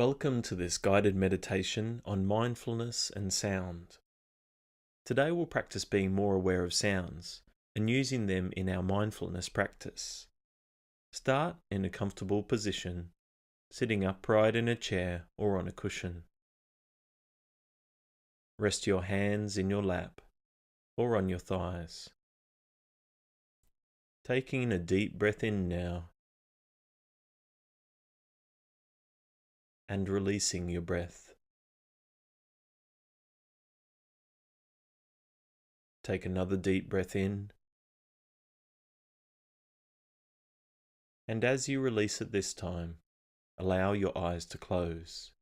Welcome to this guided meditation on mindfulness and sound. Today we'll practice being more aware of sounds and using them in our mindfulness practice. Start in a comfortable position, sitting upright in a chair or on a cushion. Rest your hands in your lap or on your thighs. Taking a deep breath in now and releasing your breath. Take another deep breath in, and as you release it this time, allow your eyes to close.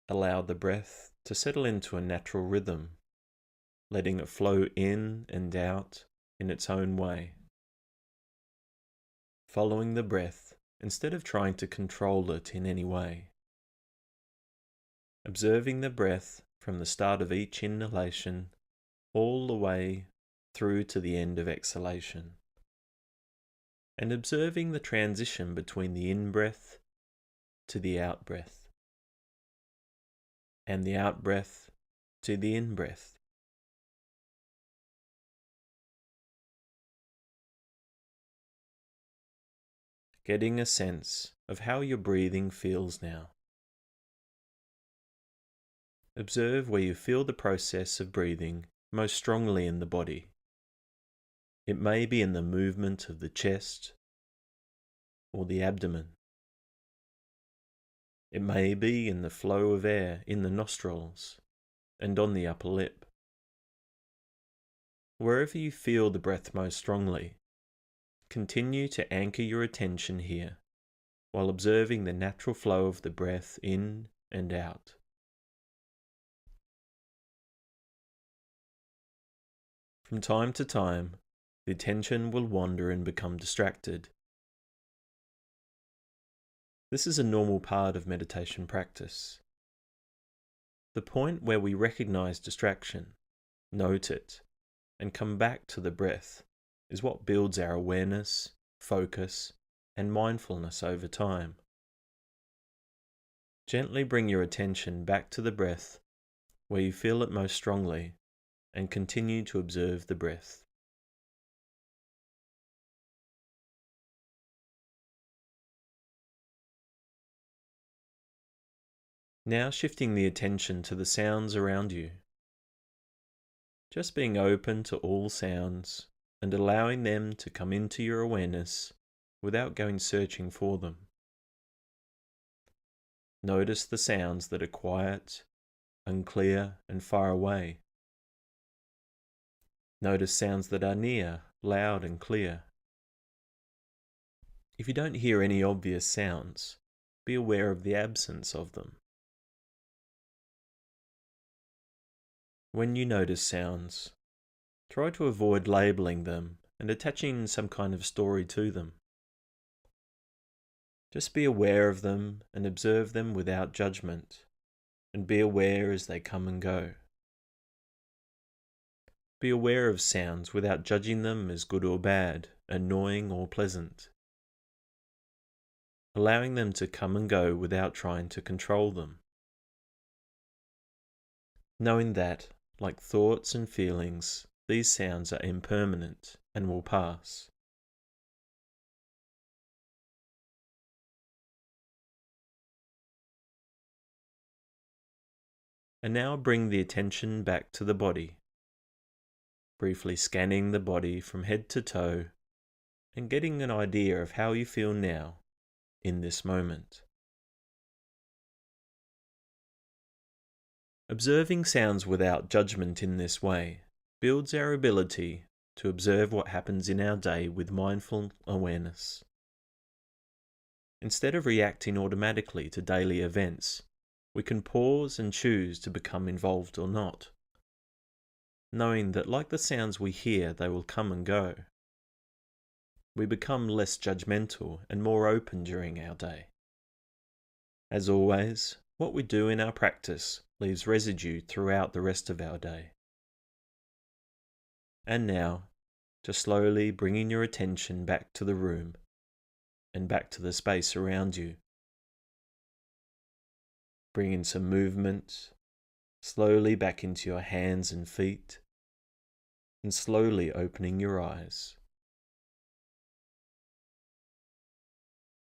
Allow the breath to settle into a natural rhythm, letting it flow in and out in its own way. Following the breath instead of trying to control it in any way. Observing the breath from the start of each inhalation all the way through to the end of exhalation. And observing the transition between the in-breath to the out-breath and the out-breath to the in-breath. Getting a sense of how your breathing feels now. Observe where you feel the process of breathing most strongly in the body. It may be in the movement of the chest or the abdomen. It may be in the flow of air in the nostrils and on the upper lip. Wherever you feel the breath most strongly, continue to anchor your attention here while observing the natural flow of the breath in and out. From time to time, the attention will wander and become distracted. This is a normal part of meditation practice. The point where we recognize distraction, note it, and come back to the breath is what builds our awareness, focus, and mindfulness over time. Gently bring your attention back to the breath where you feel it most strongly and continue to observe the breath. Now shifting the attention to the sounds around you. Just being open to all sounds and allowing them to come into your awareness without going searching for them. Notice the sounds that are quiet, unclear, and far away. Notice sounds that are near, loud, and clear. If you don't hear any obvious sounds, be aware of the absence of them. When you notice sounds, try to avoid labeling them and attaching some kind of story to them. Just be aware of them and observe them without judgment, and be aware as they come and go. Be aware of sounds without judging them as good or bad, annoying or pleasant. Allowing them to come and go without trying to control them. Knowing that, like thoughts and feelings, these sounds are impermanent and will pass. And now bring the attention back to the body, briefly scanning the body from head to toe and getting an idea of how you feel now in this moment. Observing sounds without judgment in this way builds our ability to observe what happens in our day with mindful awareness. Instead of reacting automatically to daily events, we can pause and choose to become involved or not, knowing that like the sounds we hear, they will come and go. We become less judgmental and more open during our day. As always, what we do in our practice leaves residue throughout the rest of our day. And now, just slowly bringing your attention back to the room, and back to the space around you. Bring in some movement, slowly back into your hands and feet, and slowly opening your eyes.